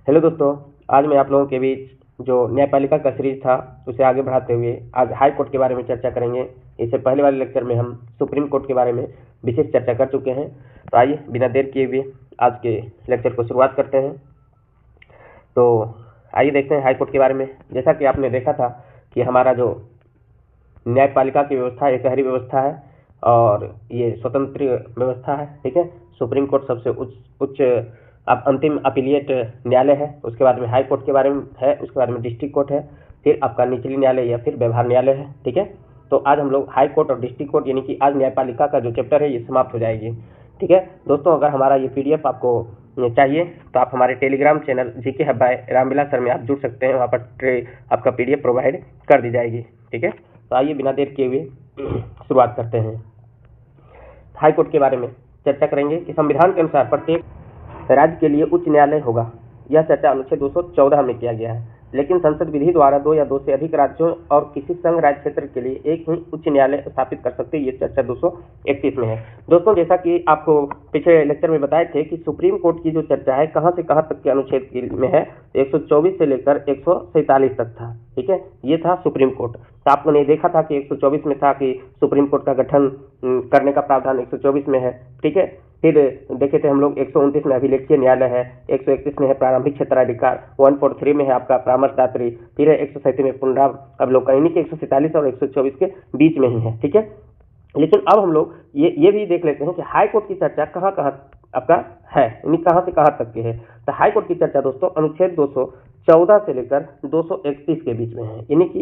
Hello दोस्तों, आज मैं आप लोगों के बीच जो न्यायपालिका का सीरीज था उसे आगे बढ़ाते हुए आज हाई कोर्ट के बारे में चर्चा करेंगे। इससे पहले वाले लेक्चर में हम सुप्रीम कोर्ट के बारे में विशेष चर्चा कर चुके हैं। तो आइए बिना देर किए हुए आज के लेक्चर को शुरुआत करते हैं। तो आइए देखते हैं हाई कोर्ट के बारे में। जैसा कि आपने देखा था कि हमारा जो न्यायपालिका की व्यवस्था एकहरी व्यवस्था है और ये स्वतंत्र व्यवस्था है। ठीक है, सुप्रीम कोर्ट सबसे उच्च अब अंतिम अपीलिएट न्यायालय है। उसके बाद में हाई कोर्ट के बारे में है, उसके बाद में डिस्ट्रिक्ट कोर्ट है, फिर आपका निचली न्यायालय या फिर व्यवहार न्यायालय है। ठीक है, तो आज हम लोग हाई कोर्ट और डिस्ट्रिक्ट कोर्ट यानी कि आज न्यायपालिका का जो चैप्टर है ये समाप्त हो जाएगी। ठीक है दोस्तों, अगर हमारा ये PDF आपको चाहिए तो आप हमारे Telegram channel GK hub by Ramvilas sir में आप जुड़ सकते हैं। वहाँ पर आपका PDF प्रोवाइड कर दी जाएगी। ठीक है, तो आइए बिना देर किए हुए शुरुआत करते हैं। हाई कोर्ट के बारे में चर्चा करेंगे कि संविधान के अनुसार प्रत्येक राज्य के लिए उच्च न्यायालय होगा। यह चर्चा अनुच्छेद 214 में किया गया है, लेकिन संसद विधि द्वारा 2 या 2 से अधिक राज्यों और किसी संघ राज्य क्षेत्र के लिए एक ही उच्च न्यायालय स्थापित कर सकते हैं। ये चर्चा 231 में है। दोस्तों, जैसा कि आपको पिछले लेक्चर में बताए थे कि सुप्रीम कोर्ट की जो चर्चा है कहाँ से कहाँ तक के अनुच्छेद में है, 124 से लेकर 147 तक था। ठीक है, ये था सुप्रीम कोर्ट। तो आपने देखा था कि 124 में था कि सुप्रीम कोर्ट का गठन करने का प्रावधान 124 में है। ठीक है, फिर देखे थे हम लोग 129 में अभिलेखीय न्यायालय है, 131 में है प्रारंभिक क्षेत्राधिकार, 143 में है आपका परामर्शदात्री, फिर है 137 में पुनरावलोकन, यानी कि 147 और 124 के बीच में ही है। ठीक है, लेकिन अब हम लोग ये भी देख लेते हैं कि हाई कोर्ट की चर्चा कहाँ कहाँ आपका है, यानी कहाँ से कहाँ तक की है। तो हाई कोर्ट की चर्चा दोस्तों अनुच्छेद 214 से लेकर 231 के बीच में है। यानी कि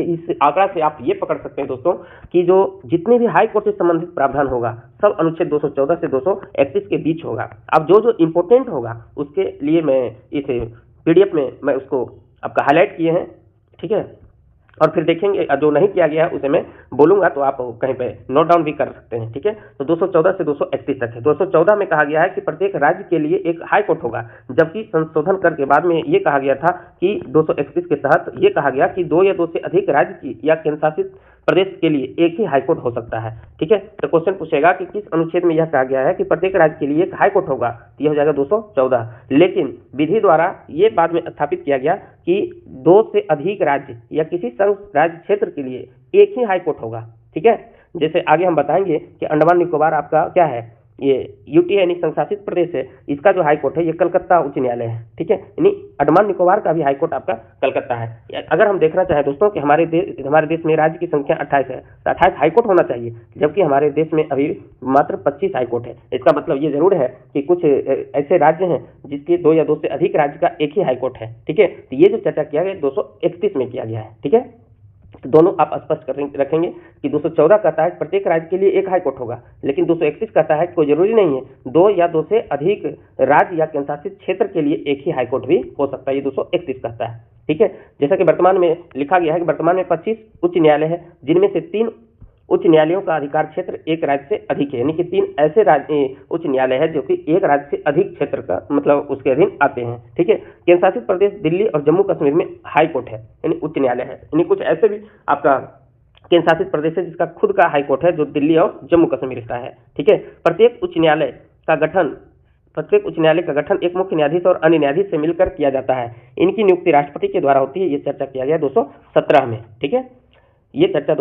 इस आंकड़ा से आप ये पकड़ सकते हैं दोस्तों कि जो जितने भी हाई कोर्ट से संबंधित प्रावधान होगा सब अनुच्छेद 214 से 231 के बीच होगा। अब जो जो इम्पोर्टेंट होगा उसके लिए मैं इस PDF में मैं उसको आपका हाईलाइट किए हैं। ठीक है, और फिर देखेंगे जो नहीं किया गया है उसे मैं बोलूंगा तो आप कहीं पे नोट डाउन भी कर सकते हैं। ठीक है, तो 214 से 231 तक है। 214 में कहा गया है कि प्रत्येक राज्य के लिए एक हाई कोर्ट होगा, जबकि संशोधन कर के बाद में ये कहा गया था कि 231 के तहत ये कहा गया कि 2 या 2 से अधिक राज्य की या केंद्र शासित प्रदेश के लिए एक ही हाई कोर्ट हो सकता है। ठीक है, तो क्वेश्चन पूछेगा कि किस अनुच्छेद में यह कहा गया है कि प्रत्येक राज्य के लिए एक हाई कोर्ट होगा, तो यह हो जाएगा 214। लेकिन विधि द्वारा ये बाद में स्थापित किया गया कि 2 से अधिक राज्य या किसी संघ राज्य क्षेत्र के लिए एक ही हाई कोर्ट होगा। ठीक है, जैसे आगे हम बताएंगे कि अंडमान निकोबार आपका क्या है, ये UT यानी संघ शासित प्रदेश है, इसका जो हाई कोर्ट है ये कलकत्ता उच्च न्यायालय है। ठीक है, यानी अंडमान निकोबार का भी हाई कोर्ट आपका कलकत्ता है। अगर हम देखना चाहें दोस्तों कि हमारे देश में राज्य की संख्या 28 है तो 28 हाई कोर्ट होना चाहिए, जबकि हमारे देश में अभी मात्र 25 हाई कोर्ट है। इसका मतलब ये जरूर है कि कुछ ऐसे राज्य हैं जिसके 2 या 2 से अधिक राज्य का एक ही हाई कोर्ट है। ठीक है, तो ये जो चर्चा किया गया 231 में किया गया है। ठीक है, तो दोनों आप स्पष्ट रखेंगे कि 214 कहता है प्रत्येक राज्य के लिए एक हाई कोर्ट होगा, लेकिन 231 कहता है कोई जरूरी नहीं है, 2 या 2 से अधिक राज्य या केंद्र शासित क्षेत्र के लिए एक ही हाई कोर्ट भी हो सकता है। ये 231 कहता है। ठीक है, जैसा कि वर्तमान में लिखा गया है कि वर्तमान में 25 उच्च न्यायालय है, जिनमें से 3 उच्च न्यायालयों का अधिकार क्षेत्र एक राज्य से अधिक है, यानी कि 3 ऐसे राज्य उच्च न्यायालय है जो कि एक राज्य से अधिक क्षेत्र का मतलब उसके अधीन आते हैं। ठीक है, केंद्र शासित प्रदेश दिल्ली और जम्मू कश्मीर में हाई कोर्ट है यानी उच्च न्यायालय है, यानी कुछ ऐसे भी आपका केंद्र शासित प्रदेश है जिसका खुद का हाई कोर्ट है जो दिल्ली और जम्मू कश्मीर का है। ठीक है, प्रत्येक उच्च न्यायालय का गठन एक मुख्य न्यायाधीश और अन्य न्यायाधीश से मिलकर किया जाता है। इनकी नियुक्ति राष्ट्रपति के द्वारा होती है। ये चर्चा किया गया 217 में। ठीक है, ये चर्चा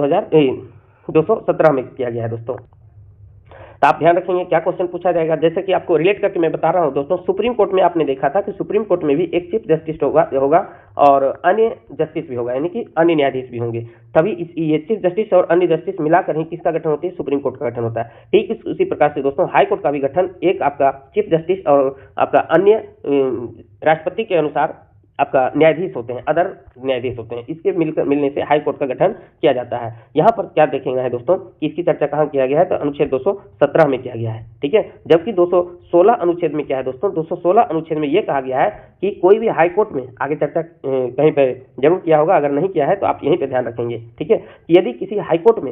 217 में किया गया है दोस्तों। तो आप ध्यान रखेंगे क्या क्वेश्चन पूछा जाएगा। जैसे कि आपको रिलेट करके मैं बता रहा हूं दोस्तों, सुप्रीम कोर्ट में आपने देखा था कि सुप्रीम कोर्ट में भी एक चीफ जस्टिस होगा और अन्य जस्टिस भी होगा, यानी कि अन्य न्यायाधीश भी होंगे। तभी ये चीफ जस्टिस और अन्य जस्टिस मिलाकर ही किसका गठन होती है, सुप्रीम कोर्ट का गठन होता है। ठीक उसी प्रकार से दोस्तों हाई कोर्ट का भी गठन एक आपका चीफ जस्टिस और आपका अन्य राष्ट्रपति के अनुसार आपका न्यायाधीश होते हैं, अदर न्यायाधीश होते हैं, इसके मिलने से हाई कोर्ट का गठन किया जाता है। यहाँ पर क्या देखेंगे है दोस्तों कि इसकी चर्चा कहाँ किया गया है, तो अनुच्छेद 217 में किया गया है। ठीक है, जबकि 216 अनुच्छेद में क्या है दोस्तों, 216 अनुच्छेद में यह कहा गया है कि कोई भी हाई कोर्ट में आगे चर्चा कहीं पर जरूर किया होगा, अगर नहीं किया है तो आप यहीं पर ध्यान रखेंगे। ठीक है, यदि किसी हाई कोर्ट में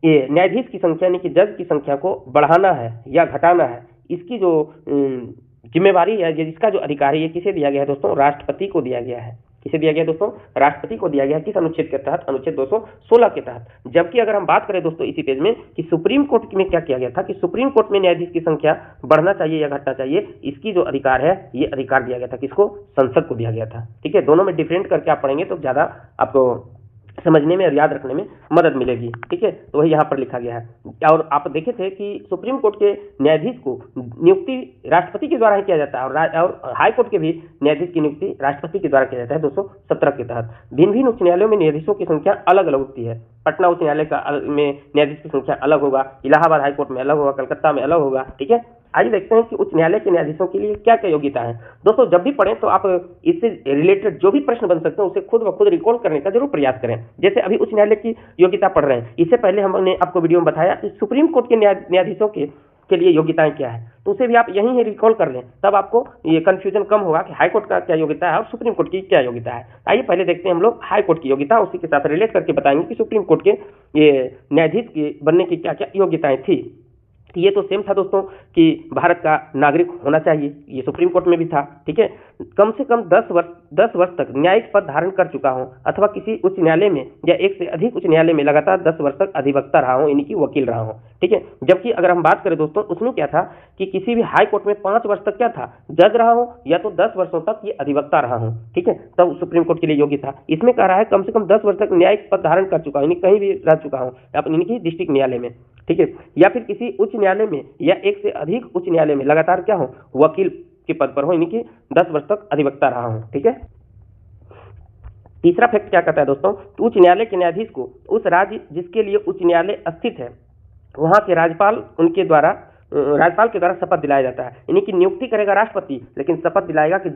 ये न्यायाधीश की संख्या यानी कि जज की संख्या को बढ़ाना है या घटाना है, इसकी जो जिम्मेवारी है, जिसका जो अधिकार है, ये किसे दिया गया है दोस्तों, राष्ट्रपति को दिया गया है। किसे दिया गया दोस्तों? राष्ट्रपति को दिया गया। किस अनुच्छेद के तहत? अनुच्छेद 216 के तहत। जबकि अगर हम बात करें दोस्तों इसी पेज में कि सुप्रीम कोर्ट में क्या किया गया था कि सुप्रीम कोर्ट में न्यायाधीश की संख्या बढ़ना चाहिए या घटना चाहिए, इसकी जो अधिकार है ये अधिकार दिया गया था किसको? संसद को दिया गया था। ठीक है, दोनों में डिफरेंट करके आप पढ़ेंगे तो ज्यादा आपको समझने में और याद रखने में मदद मिलेगी। ठीक है, तो वही यहाँ पर लिखा गया है। और आप देखे थे कि सुप्रीम कोर्ट के न्यायाधीश को नियुक्ति राष्ट्रपति के द्वारा ही किया जाता है और हाई कोर्ट के भी न्यायाधीश की नियुक्ति राष्ट्रपति के द्वारा किया जाता है 217 के तहत। भिन्न भिन्न उच्च न्यायालयों में न्यायाधीशों की संख्या अलग अलग होती है। पटना उच्च न्यायालय में न्यायाधीश की संख्या अलग होगा, इलाहाबाद हाई कोर्ट में अलग होगा, कलकत्ता में अलग होगा। ठीक है, आइए देखते हैं कि उच्च न्यायालय के न्यायाधीशों के लिए क्या क्या योग्यता है। दोस्तों जब भी पढ़ें तो आप इससे रिलेटेड जो भी प्रश्न बन सकते हैं उसे खुद ब खुद रिकॉल करने का जरूर प्रयास करें। जैसे अभी उच्च न्यायालय की योग्यता पढ़ रहे हैं, इससे पहले हमने आपको वीडियो में बताया कि सुप्रीम कोर्ट के न्यायाधीशों के लिए योग्यताएं क्या है, तो उसे भी आप यहीं रिकॉल कर लें, तब आपको ये कंफ्यूजन कम होगा कि हाई कोर्ट का क्या योग्यता है और सुप्रीम कोर्ट की क्या योग्यता है। आइए पहले देखते हैं हम लोग हाई कोर्ट की योग्यता, उसी के साथ रिलेट करके बताएंगे कि सुप्रीम कोर्ट के ये न्यायाधीश के बनने की क्या क्या योग्यताएं थी। ये तो सेम था दोस्तों कि भारत का नागरिक होना चाहिए, ये सुप्रीम कोर्ट में भी था। ठीक है, कम से कम 10 वर्ष तक न्यायिक पद धारण कर चुका हूं अथवा किसी उच्च न्यायालय में या एक से अधिक उच्च न्यायालय में लगातार 10 वर्ष तक अधिवक्ता रहा हूं, यानी कि वकील रहा हूं। ठीक है, जबकि अगर हम बात करें दोस्तों उसमें क्या था कि किसी भी हाई कोर्ट में 5 वर्ष तक क्या था, जज रहा हूं या तो 10 वर्षों तक ये अधिवक्ता रहा हूं। ठीक है, तब सुप्रीम कोर्ट के लिए योग्य था। इसमें कह रहा है कम से कम 10 वर्ष तक न्यायिक पद धारण कर चुका हूं, यानी कहीं भी रह चुका हूं, यानी कि डिस्ट्रिक्ट न्यायालय में। ठीक है, या फिर किसी उच्च न्यायालय में या एक से अधिक उच्च न्यायालय में लगातार क्या हो, वकील के पद पर हो, यानी कि 10 वर्ष तक अधिवक्ता रहा हूं। ठीक है, तीसरा फैक्ट क्या कहता है दोस्तों, उच्च न्यायालय के न्यायाधीश को उस राज्य जिसके लिए उच्च न्यायालय स्थित है वहां के राज्यपाल के द्वारा शपथ दिलाया जाता है। यानी कि नियुक्ति करेगा राष्ट्रपति, लेकिन शपथ दिलाएगा कि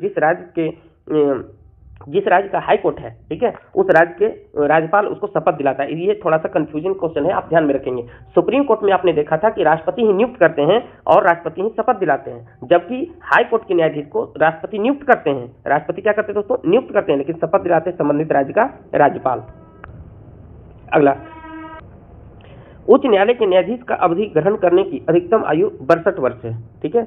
जिस राज्य का हाई कोर्ट है, ठीक है, उस राज्य के राज्यपाल उसको शपथ दिलाता है। ये थोड़ा सा कंफ्यूजन क्वेश्चन है, आप ध्यान में रखेंगे। सुप्रीम कोर्ट में आपने देखा था कि राष्ट्रपति ही नियुक्त करते हैं और राष्ट्रपति ही शपथ दिलाते हैं, जबकि हाई कोर्ट के न्यायाधीश को राष्ट्रपति नियुक्त करते हैं। राष्ट्रपति क्या करते हैं दोस्तों? नियुक्त करते हैं, लेकिन शपथ दिलाते हैं संबंधित राज्य का राज्यपाल। अगला, उच्च न्यायालय के न्यायाधीश का अवधि ग्रहण करने की अधिकतम आयु 62 वर्ष है। ठीक है,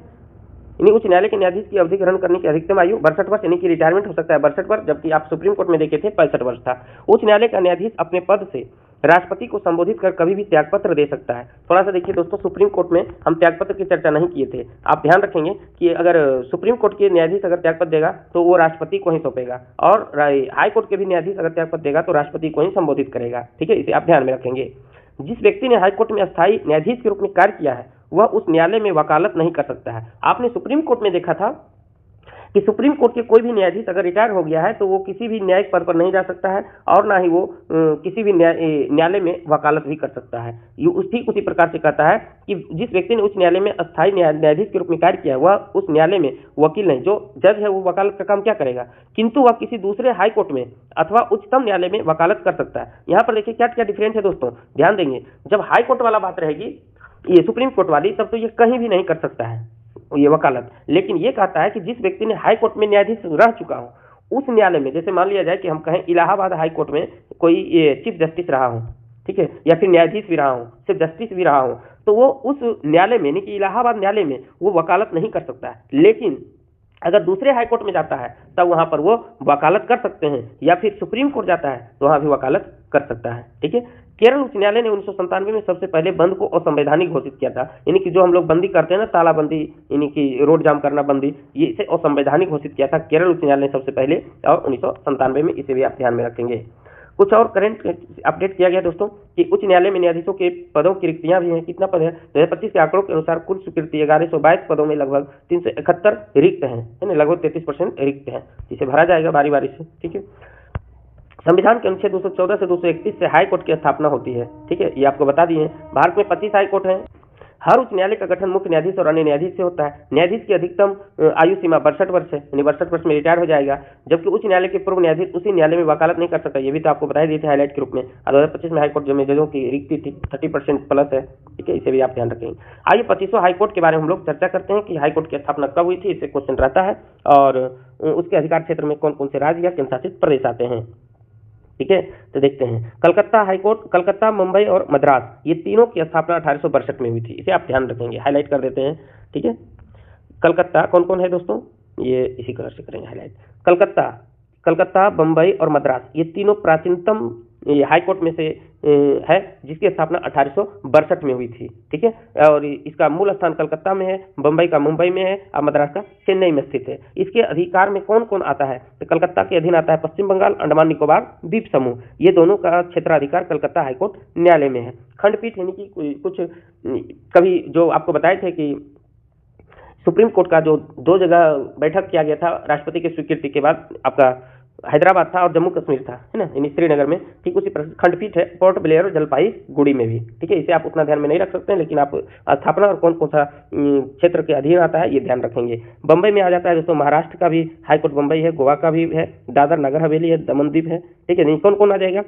यानी उच्च न्यायालय के न्यायाधीश की अवधि ग्रहण करने की अधिकतम आयु 62 वर्ष, यानी कि रिटायरमेंट हो सकता है 62 वर्ष, जबकि आप सुप्रीम कोर्ट में देखे थे 65 वर्ष था। उच्च न्यायालय का न्यायाधीश अपने पद से राष्ट्रपति को संबोधित कर कभी भी त्यागपत्र दे सकता है। थोड़ा सा देखिए दोस्तों, सुप्रीम कोर्ट में हम त्यागपत्र की चर्चा नहीं किए थे। आप ध्यान रखेंगे कि अगर सुप्रीम कोर्ट के न्यायाधीश अगर त्यागपत्र देगा तो वो राष्ट्रपति को ही सौंपेगा, और हाई कोर्ट के भी न्यायाधीश अगर त्यागपत्र देगा तो राष्ट्रपति को ही संबोधित करेगा। ठीक है, इसे आप ध्यान में रखेंगे। जिस व्यक्ति ने हाईकोर्ट में अस्थायी न्यायाधीश के रूप में कार्य किया है वह उस न्यायालय में वकालत नहीं कर सकता है। आपने सुप्रीम कोर्ट में देखा था कि सुप्रीम कोर्ट के कोई भी न्यायाधीश अगर रिटायर हो गया है तो वो किसी भी न्यायिक पद पर नहीं जा सकता है, और ना ही वो किसी भी न्यायालय में वकालत भी कर सकता है। ये ठीक उसी प्रकार से कहता है कि जिस व्यक्ति ने उच्च न्यायालय में अस्थायी न्यायाधीश के रूप में कार्य किया है वह उस न्यायालय में वकील नहीं, जो जज है वो वकालत का काम क्या करेगा, किंतु वह किसी दूसरे हाई कोर्ट में अथवा उच्चतम न्यायालय में वकालत कर सकता है। यहाँ पर देखिए क्या क्या डिफरेंस है दोस्तों, ध्यान देंगे। जब हाई कोर्ट वाला बात रहेगी, ये सुप्रीम कोर्ट वाली, तब तो ये कहीं भी नहीं कर सकता है ये वकालत। लेकिन ये कहता है कि जिस व्यक्ति ने हाई कोर्ट में न्यायाधीश रह चुका हो उस न्यायालय में, जैसे मान लिया जाए कि हम कहें इलाहाबाद हाई कोर्ट में कोई चीफ जस्टिस रहा हूं, ठीक है, या फिर न्यायाधीश भी रहा हूं, चीफ जस्टिस भी रहा हूं, तो वो उस न्यायालय में, यानी कि इलाहाबाद न्यायालय में वो वकालत नहीं कर सकता है। लेकिन अगर दूसरे हाई कोर्ट में जाता है तब वहां पर वो वकालत कर सकते हैं, या फिर सुप्रीम कोर्ट जाता है तो वहां भी वकालत कर सकता है। ठीक है, केरल उच्च न्यायालय ने 1997 में सबसे पहले बंद को असंवैधानिक घोषित किया था। यानी कि जो हम लोग बंदी करते हैं ना, तालाबंदी, यानी कि रोड जाम करना बंदी, ये इसे असंवैधानिक घोषित किया था केरल उच्च न्यायालय ने सबसे पहले, और 1997 में। इसे भी आप ध्यान में रखेंगे। कुछ और करंट अपडेट किया गया दोस्तों कि उच्च न्यायालय में न्यायाधीशों के पदों की रिक्तियां भी हैं। कितना पद है? 2025 के आंकड़ों के अनुसार कुल स्वीकृति 1122 पदों में लगभग 371 रिक्त हैं, लगभग 33% रिक्त हैं, जिसे भरा जाएगा बारी बारी से। ठीक है, संविधान के अनुच्छेद 214 से 231 से हाई कोर्ट की स्थापना होती है। ठीक है, ये आपको बता दिए। भारत में 25 हाई कोर्ट हैं। हर उच्च न्यायालय का गठन मुख्य न्यायाधीश और अन्य न्यायाधीश से होता है। न्यायाधीश की अधिकतम आयु सीमा 62 वर्ष है, यानी 62 वर्ष में रिटायर हो जाएगा। जबकि उच्च न्यायालय के पूर्व न्यायाधीश उसी न्यायालय में वकालत नहीं कर सकता। ये भी तो आपको बताया दिए थे हाईलाइट के रूप में। 2025 में हाईकोर्ट में जजों की रिक्ति थी 30% प्लस है। ठीक है, इसे भी आप ध्यान रखेंगे। आइए 25वां हाईकोर्ट के बारे में हम लोग चर्चा करते हैं कि हाईकोर्ट की स्थापना कब हुई थी। इससे क्वेश्चन रहता है, और उसके अधिकार क्षेत्र में कौन कौन से राज्य या केंद्र शासित प्रदेश आते हैं। ठीक है, तो देखते हैं। कलकत्ता हाईकोर्ट, कलकत्ता, मुंबई और मद्रास, ये तीनों की स्थापना 1862 में हुई थी। इसे आप ध्यान रखेंगे, हाईलाइट कर देते हैं। ठीक है, कलकत्ता कौन कौन है दोस्तों, ये इसी कलर से करेंगे हाईलाइट। कलकत्ता कलकत्ता, बम्बई और मद्रास, ये तीनों प्राचीनतम हाई कोर्ट में से है, जिसकी स्थापना 1862 में हुई थी। ठीक है, और इसका मूल स्थान कलकत्ता में है, बम्बई का मुंबई में है और मद्रास का चेन्नई में स्थित है। इसके अधिकार में कौन कौन आता है? तो कलकत्ता के अधीन आता है पश्चिम बंगाल, अंडमान निकोबार द्वीप समूह, ये दोनों का क्षेत्राधिकार कलकत्ता हाईकोर्ट न्यायालय में है। खंडपीठ यानी कि कुछ कभी जो आपको बताए थे कि सुप्रीम कोर्ट का जो 2 जगह बैठक किया गया था राष्ट्रपति की स्वीकृति के बाद, आपका हैदराबाद था और जम्मू कश्मीर था, है ना, यानी श्रीनगर में। ठीक उसी प्रकार खंडपीठ है पोर्ट ब्लेयर और जलपाईगुड़ी में भी। ठीक है, इसे आप उतना ध्यान में नहीं रख सकते हैं, लेकिन आप स्थापना और कौन कौन सा क्षेत्र के अधीन आता है ये ध्यान रखेंगे। बम्बई में आ जाता है दोस्तों महाराष्ट्र का भी हाईकोर्ट बम्बई है, गोवा का भी है, दादर नगर हवेली है, दमन द्वीप है। ठीक है, नहीं कौन कौन आ जाएगा?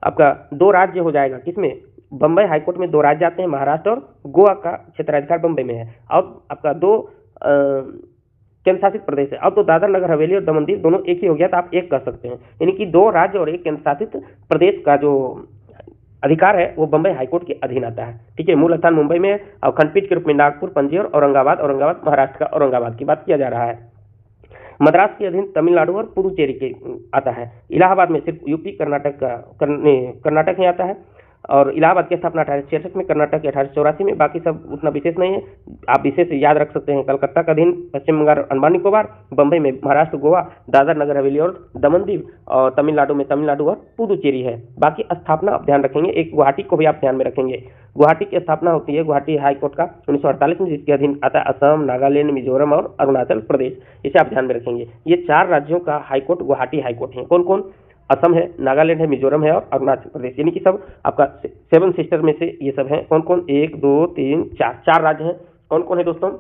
आपका 2 राज्य हो जाएगा, किसमें? बम्बई हाईकोर्ट में 2 राज्य आते हैं, महाराष्ट्र और गोवा का क्षेत्राधिकार बम्बई में है। और आपका 2 केंद्र शासित प्रदेश है। अब तो दादर नगर हवेली और दमन दीव दोनों एक ही हो गया, तो आप एक कह सकते हैं, यानी कि 2 राज्य और 1 केंद्र शासित प्रदेश का जो अधिकार है वो बम्बई हाईकोर्ट के अधीन आता है। ठीक है, मूल स्थान मुंबई में है और खंडपीठ के रूप में नागपुर, पणजी और औरंगाबाद महाराष्ट्र का औरंगाबाद की बात किया जा रहा है। मद्रास के अधीन तमिलनाडु और पुडुचेरी के आता है। इलाहाबाद में सिर्फ यूपी कर्नाटक ही आता है, और इलाहाबाद की स्थापना 1866 में, कर्नाटक 1884 में, बाकी सब उतना विशेष नहीं है। आप विशेष याद रख सकते हैं, कलकत्ता का अधीन पश्चिम बंगाल अंडमान निकोबार, बम्बई में महाराष्ट्र, गोवा, दादर नगर हवेली और दमन दीव, और तमिलनाडु में तमिलनाडु और पुडुचेरी है। बाकी स्थापना आप ध्यान रखेंगे, एक गुवाहाटी को भी आप ध्यान में रखेंगे। गुवाहाटी की स्थापना होती है गुवाहाटी हाईकोर्ट का 1948 में, जिसके अधीन आता है असम, नागालैंड, मिजोरम और अरुणाचल प्रदेश। इसे आप ध्यान में रखेंगे। ये 4 राज्यों का हाईकोर्ट गुवाहाटी हाईकोर्ट है। कौन कौन? असम है, नागालैंड है, मिजोरम है और अरुणाचल प्रदेश, यानी कि सब आपका 7 सिस्टर में से ये सब हैं। कौन कौन? 1 2 3 4 राज्य हैं। कौन कौन है दोस्तों?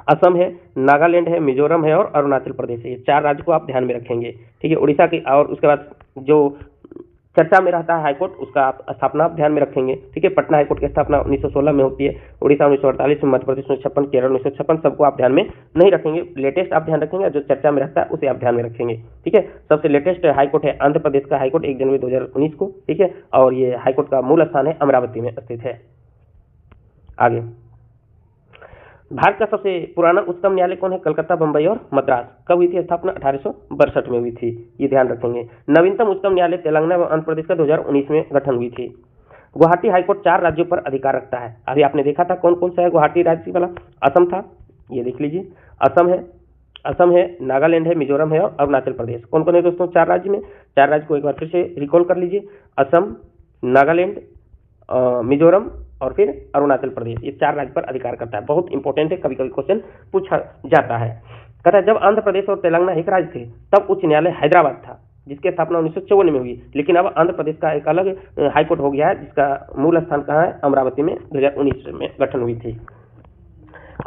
असम है, नागालैंड है, मिजोरम है और अरुणाचल प्रदेश है। ये 4 राज्य को आप ध्यान में रखेंगे। ठीक है, उड़ीसा की, और उसके बाद जो चर्चा में रहता है हाईकोर्ट, उसका आप स्थापना आप ध्यान में रखेंगे। ठीक है, पटना हाईकोर्ट की स्थापना 1916 में होती है, उड़ीसा 1948 में, मध्य प्रदेश 1956, केरल 1956, सबको आप ध्यान में नहीं रखेंगे। लेटेस्ट आप ध्यान रखेंगे, जो चर्चा में रहता है उसे आप ध्यान में रखेंगे। ठीक है, सबसे लेटेस्ट हाईकोर्ट है आंध्र प्रदेश का हाईकोर्ट 1 जनवरी 2019 को। ठीक है, और ये हाईकोर्ट का मूल स्थान है अमरावती में स्थित है। आगे, भारत का सबसे पुराना उच्चतम न्यायालय कौन है? कलकत्ता, बम्बई और मद्रास। कब हुई थी स्थापना? 1862 में हुई थी, ये ध्यान रखेंगे। नवीनतम उच्चतम न्यायालय तेलंगाना व आंध्र प्रदेश का 2019 में गठन हुई थी। गुवाहाटी हाईकोर्ट 4 राज्यों पर अधिकार रखता है। अभी आपने देखा था कौन कौन सा है गुवाहाटी राज्य वाला? असम था, ये देख लीजिए, असम है, नागालैंड है, मिजोरम है और अरुणाचल प्रदेश। कौन कौन है दोस्तों 4 राज्य में? 4 राज्य को एक बार फिर से रिकॉल कर लीजिए, असम, नागालैंड, मिजोरम और फिर अरुणाचल प्रदेश। ये 4 राज्य पर अधिकार करता है। बहुत इंपॉर्टेंट है, कभी कभी क्वेश्चन पूछा जाता है। कहता है जब आंध्र प्रदेश और तेलंगाना एक राज्य थे तब उच्च न्यायालय हैदराबाद था, जिसकी स्थापना 1954 में हुई। लेकिन अब आंध्र प्रदेश का एक अलग हाईकोर्ट हो गया है, जिसका मूल स्थान कहाँ है? अमरावती में 2019 में गठन हुई थी।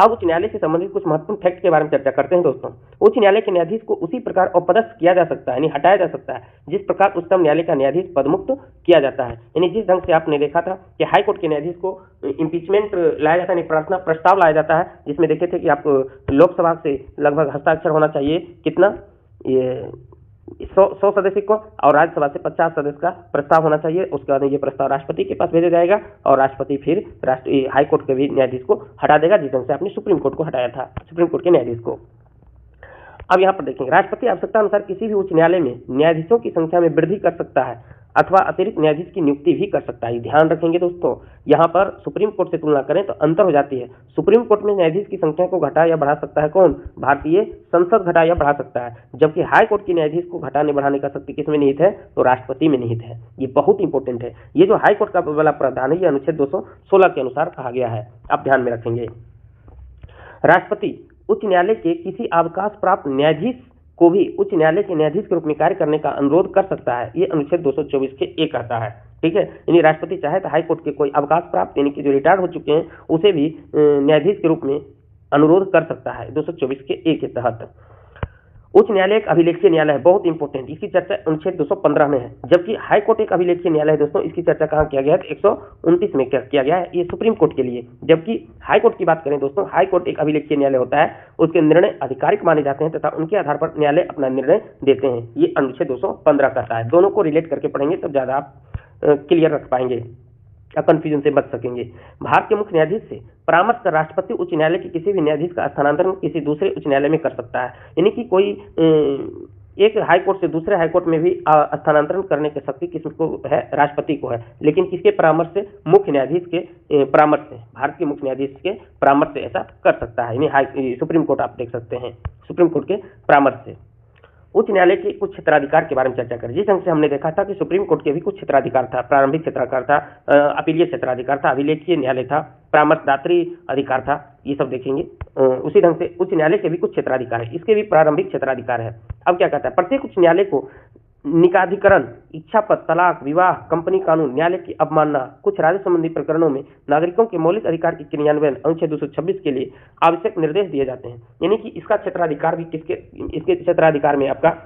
अब उच्च न्यायालय से संबंधित कुछ महत्वपूर्ण फैक्ट के बारे में चर्चा करते हैं दोस्तों। उच्च न्यायालय के न्यायाधीश को उसी प्रकार अपदस्थ किया जा सकता है, यानी हटाया जा सकता है, जिस प्रकार उच्चतम न्यायालय का न्यायाधीश पदमुक्त किया जाता है। यानी जिस ढंग से आपने देखा था कि हाई कोर्ट के न्यायाधीश को इम्पीचमेंट लाया जाता है, यानी प्रार्थना प्रस्ताव लाया जाता है, जिसमें देखे थे कि आप लोकसभा से लगभग हस्ताक्षर होना चाहिए, कितना? ये 100 सदस्य को, और राज्यसभा से 50 सदस्य का प्रस्ताव होना चाहिए। उसके बाद ये प्रस्ताव राष्ट्रपति के पास भेजा जाएगा और राष्ट्रपति फिर हाई कोर्ट के भी न्यायाधीश को हटा देगा, जिस ढंग से आपने सुप्रीम कोर्ट को हटाया था, सुप्रीम कोर्ट के न्यायाधीश को। अब यहाँ पर देखेंगे, राष्ट्रपति आवश्यकता अनुसार किसी भी उच्च न्यायालय में न्यायाधीशों की संख्या में वृद्धि कर सकता है अथवा अतिरिक्त न्यायाधीश की नियुक्ति भी कर सकता है। ध्यान रखेंगे दोस्तों, यहाँ पर सुप्रीम कोर्ट से तुलना करें तो अंतर हो जाती है। सुप्रीम कोर्ट में न्यायाधीश की संख्या को घटा या बढ़ा सकता है कौन? भारतीय संसद घटा या बढ़ा सकता है, जबकि हाई कोर्ट के न्यायाधीश को घटाने बढ़ाने का शक्ति किसमें निहित है? तो राष्ट्रपति में निहित है। ये बहुत इंपॉर्टेंट है। ये जो हाई कोर्ट का वाला प्रावधान है, ये अनुच्छेद 216 के अनुसार कहा गया है, आप ध्यान में रखेंगे। राष्ट्रपति उच्च न्यायालय के किसी अवकाश प्राप्त न्यायाधीश को भी उच्च न्यायालय के न्यायाधीश के रूप में कार्य करने का अनुरोध कर सकता है। ये अनुच्छेद 224 के ए कहता है। ठीक है, यानी राष्ट्रपति चाहे तो हाई कोर्ट के कोई अवकाश प्राप्त, यानी कि जो रिटायर्ड हो चुके हैं, उसे भी न्यायाधीश के रूप में अनुरोध कर सकता है 224 के ए के तहत। उच्च न्यायालय एक अभिलेखीय न्यायालय है, बहुत इंपॉर्टेंट। इसकी चर्चा अनुच्छेद 215 में है, जबकि हाई कोर्ट एक अभिलेखीय न्यायालय है दोस्तों। इसकी चर्चा कहाँ किया गया है? 129 में किया गया है, ये सुप्रीम कोर्ट के लिए। जबकि हाई कोर्ट की बात करें दोस्तों, हाई कोर्ट एक अभिलेखीय न्यायालय होता है, उसके निर्णय आधिकारिक माने जाते हैं तथा उनके आधार पर न्यायालय अपना निर्णय देते हैं। ये अनुच्छेद 215 कहता है। दोनों को रिलेट करके पढ़ेंगे तब ज्यादा आप क्लियर रख पाएंगे, कंफ्यूजन से बच सकेंगे। भारत के मुख्य न्यायाधीश से परामर्श कर राष्ट्रपति उच्च न्यायालय के किसी भी न्यायाधीश का स्थानांतरण किसी दूसरे उच्च न्यायालय में कर सकता है। यानी कि कोई एक हाई कोर्ट से दूसरे हाई कोर्ट में भी स्थानांतरण करने की शक्ति किसको है? राष्ट्रपति को है। लेकिन किसके परामर्श से? मुख्य न्यायाधीश के परामर्श से, भारत के मुख्य न्यायाधीश के परामर्श से ऐसा कर सकता है। यानी सुप्रीम कोर्ट आप देख सकते हैं, सुप्रीम कोर्ट के परामर्श से। उच्च न्यायालय के कुछ क्षेत्राधिकार के बारे में चर्चा करें। जिस ढंग से हमने देखा था कि सुप्रीम कोर्ट के भी कुछ क्षेत्राधिकार था, प्रारंभिक क्षेत्राधिकार था, अपीलीय क्षेत्राधिकार था, अभिलेखीय न्यायालय था, परामर्शदात्री अधिकार था, ये सब देखेंगे। उसी ढंग से उच्च न्यायालय के भी कुछ क्षेत्राधिकार है, इसके भी प्रारंभिक क्षेत्राधिकार है। अब क्या कहता है? प्रत्येक उच्च न्यायालय को निकाधिकरण, इच्छापत्र, तलाक, विवाह, कंपनी कानून, न्यायालय की अवमानना, कुछ राज्य संबंधी प्रकरणों में नागरिकों के मौलिक अधिकार के क्रियान्वयन अनुच्छेद 226 के लिए आवश्यक निर्देश दिए जाते हैं। यानी कि इसका क्षेत्राधिकार भी इसके क्षेत्राधिकार में आपका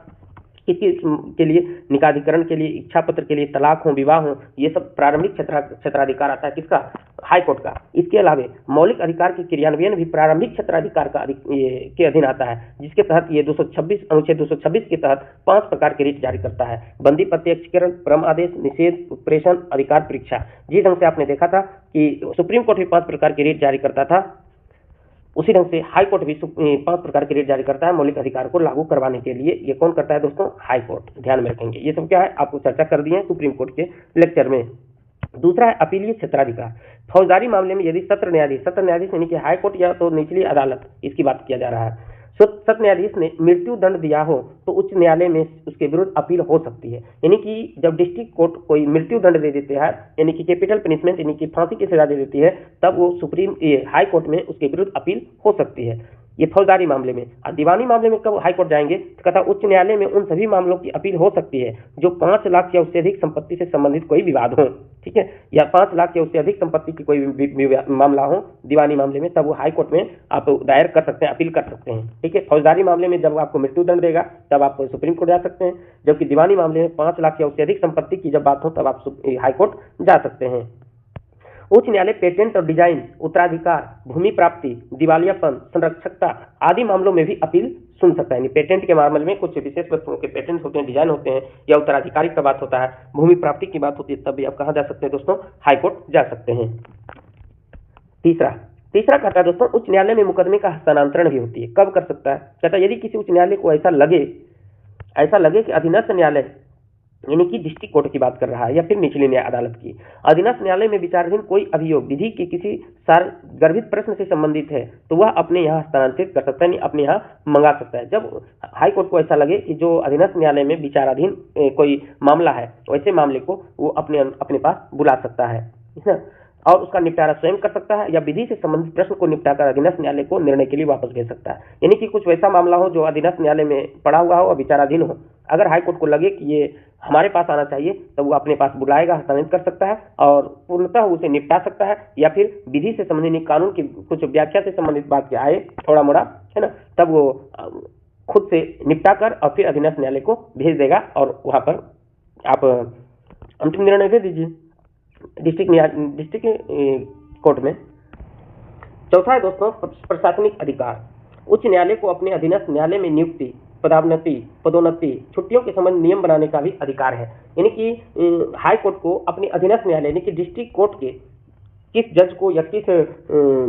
किसी के लिए निकाधिकरण के लिए, इच्छा पत्र के लिए, तलाक हो, विवाह हो, ये सब प्रारंभिक क्षेत्राधिकार आता है किसका? हाई कोर्ट का। इसके अलावा मौलिक अधिकार के क्रियान्वयन भी प्रारंभिक क्षेत्राधिकार के अधीन आता है, जिसके तहत ये 226 अनुच्छेद 226 के तहत 5 प्रकार के रिट जारी करता है। बंदी प्रत्यक्षीकरण, परम आदेश, निषेध, उत्प्रेषण, अधिकार परीक्षा। जिस ढंग से आपने देखा था कि सुप्रीम कोर्ट भी 5 प्रकार के रिट जारी करता था, उसी ढंग से हाई कोर्ट भी 5 प्रकार के रिट जारी करता है मौलिक अधिकार को लागू करवाने के लिए। ये कौन करता है दोस्तों? High court. ध्यान में रखेंगे। ये सब क्या है आपको चर्चा कर दिए हैं सुप्रीम कोर्ट के लेक्चर में। दूसरा है अपीलीय क्षेत्राधिकार। फौजदारी मामले में यदि सत्र न्यायाधीश यानी कि हाई कोर्ट या तो निचली अदालत, इसकी बात किया जा रहा है, सत्र न्यायाधीश ने मृत्यु दंड दिया हो तो उच्च न्यायालय में उसके विरुद्ध अपील हो सकती है। यानी कि जब डिस्ट्रिक्ट कोर्ट कोई मृत्यु दंड दे देते हैं, यानी कि कैपिटल पनिशमेंट यानी कि फांसी की सजा दे देती है, तब वो हाई कोर्ट में उसके विरुद्ध अपील हो सकती है। ये फौजदारी मामले में। और दीवानी मामले में कब हाई कोर्ट जाएंगे? तो कहता उच्च न्यायालय में उन सभी मामलों की अपील हो सकती है जो 5 लाख या उससे अधिक संपत्ति से संबंधित कोई विवाद हो, ठीक है, या 5 लाख या उससे अधिक संपत्ति की कोई मामला हो दीवानी मामले में, तब वो हाई कोर्ट में आप दायर कर सकते हैं, अपील कर सकते हैं, ठीक है। फौजदारी मामले में जब आपको मृत्यु दंड देगा तब आप सुप्रीम कोर्ट जा सकते हैं, जबकि दीवानी मामले में 5 लाख या उससे अधिक संपत्ति की जब बात हो तब आप हाई कोर्ट जा सकते हैं। उच्च न्यायालय पेटेंट और डिजाइन, उत्तराधिकार, भूमि प्राप्ति, दिवालियापन, संरक्षकता आदि मामलों में भी अपील सुन सकता है। पेटेंट के मामले में कुछ विशेष वस्तुओं के पेटेंट होते हैं, डिजाइन होते हैं, या उत्तराधिकारी का बात होता है, भूमि प्राप्ति की बात होती है, तब भी आप कहाँ जा सकते हैं दोस्तों? हाई कोर्ट जा सकते हैं। तीसरा कहता है दोस्तों उच्च न्यायालय में मुकदमे का हस्तांतरण भी होती है। कब कर सकता है? कहता है यदि किसी उच्च न्यायालय को ऐसा लगे कि अधीनस्थ न्यायालय यानी कि डिस्ट्रिक्ट कोर्ट की बात कर रहा है या फिर निचली न्याय अदालत की, अधीनस्थ न्यायालय में विचाराधीन कोई अभियोग विधि के किसी गर्भित प्रश्न से संबंधित है तो वह अपने यहाँ हस्तांतरित कर सकता है, अपने यहाँ मंगा सकता है। जब हाई कोर्ट को ऐसा लगे कि जो अधीनस्थ न्यायालय में विचाराधीन कोई मामला है, वैसे मामले को वो अपने पास बुला सकता है ना, और उसका निपटारा स्वयं कर सकता है, या विधि से संबंधित प्रश्न को निपटाकर अधीनस्थ न्यायालय को निर्णय के लिए वापस भेज सकता है। यानी कि कुछ वैसा मामला हो जो अधीनस्थ न्यायालय में पड़ा हुआ हो और विचाराधीन हो, अगर हाई कोर्ट को लगे कि ये हमारे पास आना चाहिए तो वो अपने पास बुलाएगा, हस्तांतरित कर सकता है और पूर्णतः उसे निपटा सकता है, या फिर विधि से संबंधित कानून की कुछ व्याख्या से संबंधित बात क्या आए थोड़ा मोड़ा, है ना, तब वो खुद से निपटा कर और फिर अधीनस्थ न्यायालय को भेज देगा और वहां पर आप अंतिम निर्णय दे दीजिए डिस्ट्रिक्ट कोर्ट में। चौथा है दोस्तों प्रशासनिक अधिकार। उच्च न्यायालय को अपने अधीनस्थ न्यायालय में नियुक्ति, पदोन्नति, छुट्टियों के संबंध नियम बनाने का भी अधिकार है। यानी कि हाई कोर्ट को अपने अधीनस्थ न्यायालय यानी कि डिस्ट्रिक्ट कोर्ट के किस जज को या किस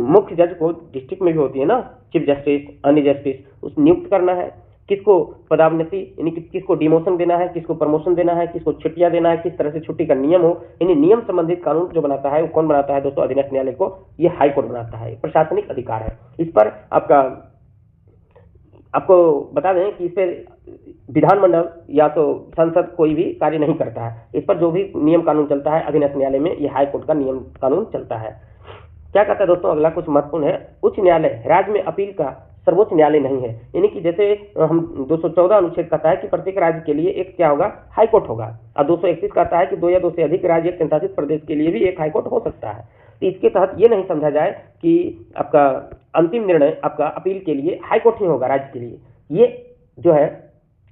मुख्य जज को, डिस्ट्रिक्ट में भी होती है ना चीफ जस्टिस, अन्य जस्टिस, उस नियुक्त करना है, किसको पदोन्नति यानी कि किसको डिमोशन देना है, किसको प्रमोशन देना है, किसको छुट्टियां देना है, किस तरह से छुट्टी का नियम हो, यानी नियम संबंधित कानून जो बनाता है वो कौन बनाता है दोस्तों? अधीनस्थ न्यायालय को ये हाई कोर्ट बनाता है। प्रशासनिक अधिकार है। इस पर आपको बता दें कि इस पर विधानमंडल या तो संसद कोई भी कार्य नहीं करता है। इस पर जो भी नियम कानून चलता है अधीनस्थ न्यायालय में, ये हाई कोर्ट का नियम कानून चलता है। क्या कहता है दोस्तों? अगला कुछ महत्वपूर्ण है। उच्च न्यायालय राज्य में अपील का सर्वोच्च न्यायालय नहीं है। यानी कि जैसे हम 214 अनुच्छेद कहता है कि प्रत्येक राज्य के लिए एक क्या होगा? हाई कोर्ट होगा, और 231 कहता है कि 2 या 2 से अधिक राज्य केंद्रशासित प्रदेश के लिए भी एक हाई कोर्ट हो सकता है। तो इसके तहत ये नहीं समझा जाए कि आपका अंतिम निर्णय आपका अपील के लिए हाई कोर्ट ही होगा राज्य के लिए। ये जो है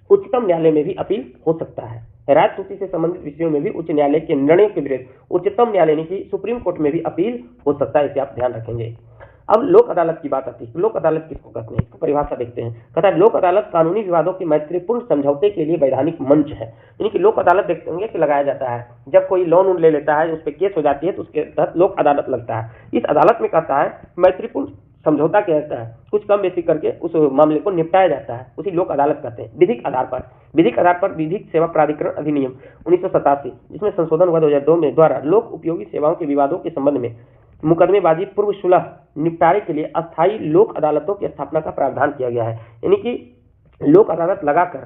उच्चतम न्यायालय में भी अपील हो सकता है। राजसूची से संबंधित विषयों में भी उच्च न्यायालय के निर्णयों के विरुद्ध उच्चतम न्यायालय यानी कि सुप्रीम कोर्ट में भी अपील हो सकता है। इसे आप ध्यान रखेंगे। अब लोक अदालत की बात आती है। लोक अदालत किसको कहते हैं? इसको परिभाषा देखते हैं। कहता है लोक अदालत कानूनी विवादों के मैत्रीपूर्ण समझौते के लिए वैधानिक मंच है। यानी कि लोक अदालत देखते होंगे कि लगाया जाता है जब कोई लोन ले लेता है, उस पर केस हो जाती है तो उसके तहत लोक अदालत लगता है। इस अदालत में कहता है मैत्रीपूर्ण समझौता किया जाता है, कुछ कम बेसी करके उस मामले को निपटाया जाता है, उसी लोक अदालत कहते हैं। विधिक आधार पर विधिक सेवा प्राधिकरण अधिनियम 1987 जिसमें संशोधन हुआ 2002 में द्वारा लोक उपयोगी सेवाओं के विवादों के संबंध में मुकदमेबाजी पूर्व सुलह निपटारे के लिए अस्थायी लोक अदालतों की स्थापना का प्रावधान किया गया है। यानी कि लोक अदालत लगाकर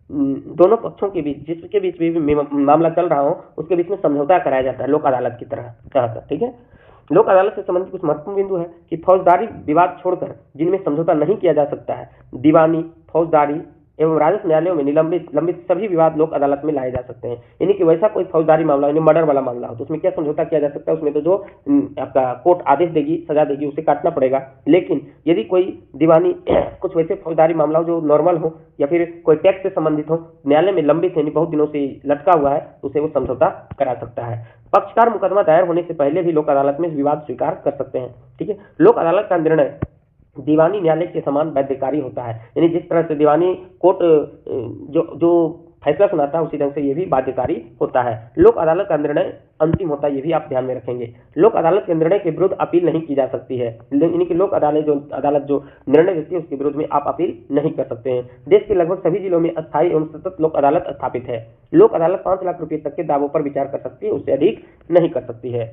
दोनों पक्षों के बीच, जिसके बीच भी मामला चल रहा हो, उसके बीच में समझौता कराया जाता है लोक अदालत की तरह। ठीक है। लोक अदालत से संबंधित कुछ महत्वपूर्ण बिंदु है कि फौजदारी विवाद छोड़कर जिनमें समझौता नहीं किया जा सकता है, दीवानी, फौजदारी एवं राजस्व न्यायालयों में लंबित सभी विवाद लोक अदालत में लाए जा सकते हैं। यानी कि वैसा कोई फौजदारी मामला, यानी मर्डर वाला मामला हो तो उसमें क्या समझौता किया जा सकता है, उसमें तो जो आपका कोर्ट आदेश देगी, सजा देगी, उसे काटना पड़ेगा। लेकिन यदि कोई दीवानी कुछ वैसे फौजदारी मामला हो जो नॉर्मल हो या फिर कोई टैक्स से संबंधित हो, न्यायालय में लंबित यानी बहुत दिनों से लटका हुआ है, तो उसे वो समझौता करा सकता है। पक्षकार मुकदमा दायर होने से पहले भी लोक अदालत में विवाद स्वीकार कर सकते हैं। ठीक है। लोक अदालत का निर्णय दीवानी न्यायालय के समान बाध्यकारी होता है। यानी जिस तरह से दीवानी कोर्ट जो फैसला सुनाता है उसी ढंग से ये भी बाध्यकारी होता है। लोक अदालत का निर्णय अंतिम होता है, ये भी आप ध्यान में रखेंगे। लोक अदालत के निर्णय के विरुद्ध अपील नहीं की जा सकती है। यानी कि लोक अदालत जो निर्णय देती है उसके विरुद्ध में आप अपील नहीं कर सकते हैं। देश के लगभग सभी जिलों में अस्थायी एवं सतत लोक अदालत स्थापित है। लोक अदालत 5 लाख रुपए तक के दावों पर विचार कर सकती है, उससे अधिक नहीं कर सकती है।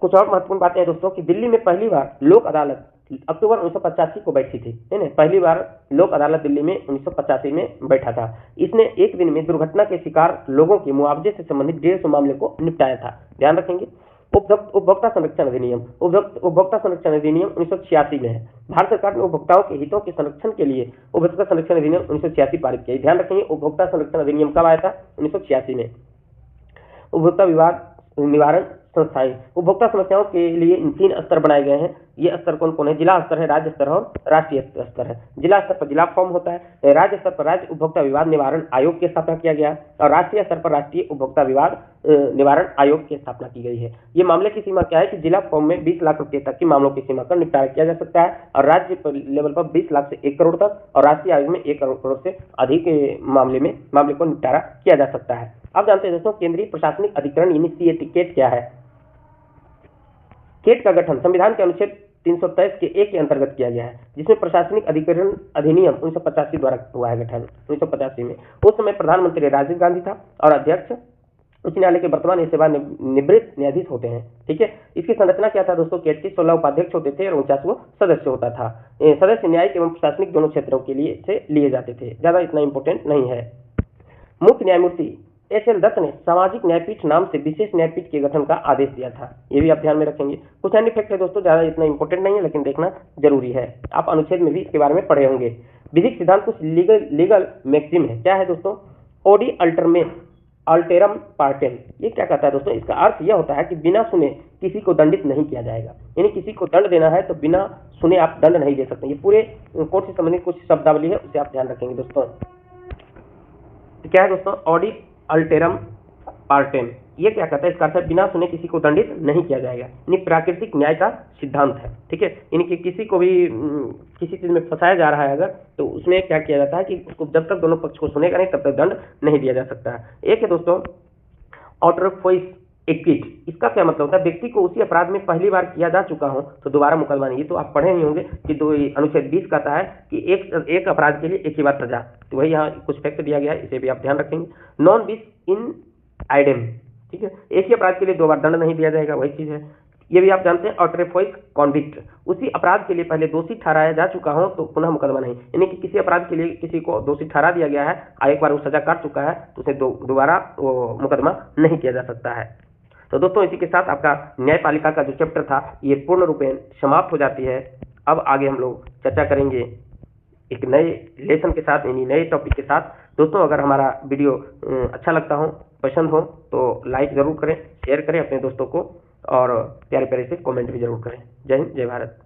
कुछ और महत्वपूर्ण बातें हैं दोस्तों कि दिल्ली में पहली बार लोक अदालत अक्टूबर 1985 को बैठी थी, है ना। पहली बार लोक अदालत दिल्ली में 1985 में बैठा था। इसने एक दिन में दुर्घटना के शिकार लोगों के मुआवजे से संबंधित 150 मामले को निपटाया था। ध्यान रखेंगे। उपभोक्ता संरक्षण अधिनियम 1986 में है। भारत सरकार ने उपभोक्ताओं के हितों के संरक्षण के लिए उपभोक्ता संरक्षण अधिनियम 1986 पारित किया। ध्यान रखेंगे, उपभोक्ता संरक्षण अधिनियम कब आया था? 1986 में। उपभोक्ता विवाद निवारण संस्थाएं, उपभोक्ता समस्याओं के लिए 3 स्तर बनाए गए हैं। ये स्तर कौन कौन है? जिला स्तर है, राज्य स्तर और राष्ट्रीय स्तर है। जिला स्तर पर जिला फॉर्म होता है, राज्य स्तर पर राज्य उपभोक्ता विवाद निवारण आयोग की स्थापना किया गया और राष्ट्रीय स्तर पर राष्ट्रीय उपभोक्ता विवाद निवारण आयोग की स्थापना की गई है। ये मामले की सीमा क्या है कि जिला फॉर्म में 20 लाख रुपए तक की मामलों की सीमा का निपटारा किया जा सकता है और राज्य लेवल पर 20 लाख से 1 करोड़ तक और राष्ट्रीय आयोग में 1 करोड़ से अधिक मामले को निपटारा किया जा सकता है। अब जानते हैं दोस्तों केंद्रीय प्रशासनिक अधिकरण यानी CAT क्या है। केट का गठन संविधान के अनुच्छेद 323 के 1 के अंतर्गत किया गया है, जिसमें प्रशासनिक अधिकरण अधिनियम 1985 द्वारा हुआ है गठन 1985 में। उस समय प्रधानमंत्री राजीव गांधी था और अध्यक्ष उच्च न्यायालय के वर्तमान सेवानिवृत्त न्यायाधीश होते हैं। ठीक है। इसकी संरचना क्या था दोस्तों? केट के 16 उपाध्यक्ष होते थे और 49 सदस्य होता था। सदस्य न्यायिक एवं प्रशासनिक दोनों क्षेत्रों के लिए से लिए जाते थे, ज्यादा इतना इंपॉर्टेंट नहीं है। मुख्य न्यायमूर्ति SL दत्त ने सामाजिक न्यायपीठ नाम से विशेष न्यायपीठ के गठन का आदेश दिया था। ये भी आप ध्यान में रखेंगे। कुछ अन्य फैक्ट है दोस्तों, ज्यादा इतना इंपॉर्टेंट नहीं है लेकिन देखना जरूरी है। आप अनुच्छेद में भी इसके बारे में पढ़े होंगे। विधिक सिद्धांत कुछ लीगल मैक्सिम है। क्या है दोस्तों? ओडी अल्टेरम पार्टेम। ये क्या कहता है दोस्तों? इसका अर्थ यह होता है कि बिना सुने किसी को दंडित नहीं किया जाएगा। यानी किसी को दंड देना है तो बिना सुने आप दंड नहीं दे सकते। ये पूरे कोर्ट से संबंधित कुछ शब्दावली है, उसे आप ध्यान रखेंगे दोस्तों। क्या है दोस्तों? ऑडी अल्टेरम पार्टेम। ये क्या कहता है? इसका अर्थ है बिना सुने किसी को दंडित नहीं किया जाएगा। यानी प्राकृतिक न्याय का सिद्धांत है। ठीक है। यानी कि किसी को भी किसी चीज में फंसाया जा रहा है अगर, तो उसमें क्या किया जाता है कि उसको जब तक दोनों पक्ष को सुनेगा नहीं तब तक दंड नहीं दिया जा सकता है। एक है दोस्तों ऑटरफोइस एक्विट। इसका क्या मतलब होता है? व्यक्ति को उसी अपराध में पहली बार किया जा चुका हो तो दोबारा मुकदमा नहीं। ये तो आप पढ़े नहीं होंगे कि अनुच्छेद 20 कहता है कि एक अपराध के लिए एक ही बार सजा। तो वही यहाँ कुछ फैक्ट दिया गया है, इसे भी आप ध्यान रखेंगे। नॉन बिस इन आइडेम। ठीक है। एक ही अपराध के लिए 2 बार दंड नहीं दिया जाएगा, वही चीज है। ये भी आप जानते हैं। ऑटरफोइस कॉन्विक्ट, उसी अपराध के लिए पहले दोषी ठहराया जा चुका हो तो पुनः मुकदमा नहीं। यानी कि किसी अपराध के लिए किसी को दोषी ठहरा दिया गया है, एक बार वो सजा काट चुका है तो उसे दोबारा वो मुकदमा नहीं किया जा सकता है। तो दोस्तों इसी के साथ आपका न्यायपालिका का जो चैप्टर था ये पूर्ण रूपेण समाप्त हो जाती है। अब आगे हम लोग चर्चा करेंगे एक नए लेसन के साथ, यानी नए टॉपिक के साथ। दोस्तों अगर हमारा वीडियो अच्छा लगता हो, पसंद हो तो लाइक जरूर करें, शेयर करें अपने दोस्तों को और प्यारे प्यारे से कमेंट भी जरूर करें। जय हिंद, जय भारत।